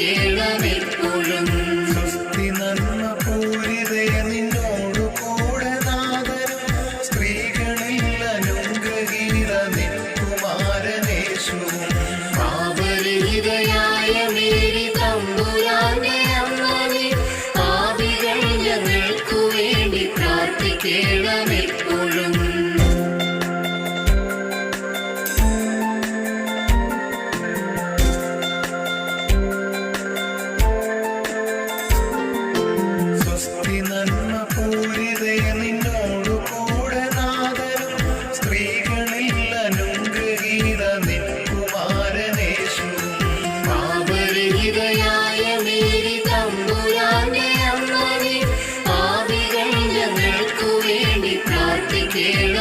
പ്രാർത്ഥിക്കേണമെപ്പോഴും. സ്വസ്തി നന്മ പൂരിതയ നിന്നോടു കൂടെ നാഥനും സ്ത്രീകളിൽ അനുഗ്രഹീത നിൻ കുമാരനേശുവും. പാപരഹിതയായ മേരി തമ്പുരാന്റെ അമ്മേ, പാപികൾ ഞങ്ങൾക്കു വേണ്ടി പ്രാർത്ഥിക്കേണമെപ്പോഴും. സ്വസ്തി നന്മ പൂരിതയ നിന്നോടു കൂടെ നാഥനും സ്ത്രീകളിൽ അനുഗ്രഹീത നിൻ കുമാരനേശുവും. പാപരഹിതയായ മേരി തമ്പുരാന്റെ അമ്മേ, പാപികൾ ഞങ്ങൾക്കു വേണ്ടി പ്രാർത്ഥിക്കേണമെപ്പോഴും.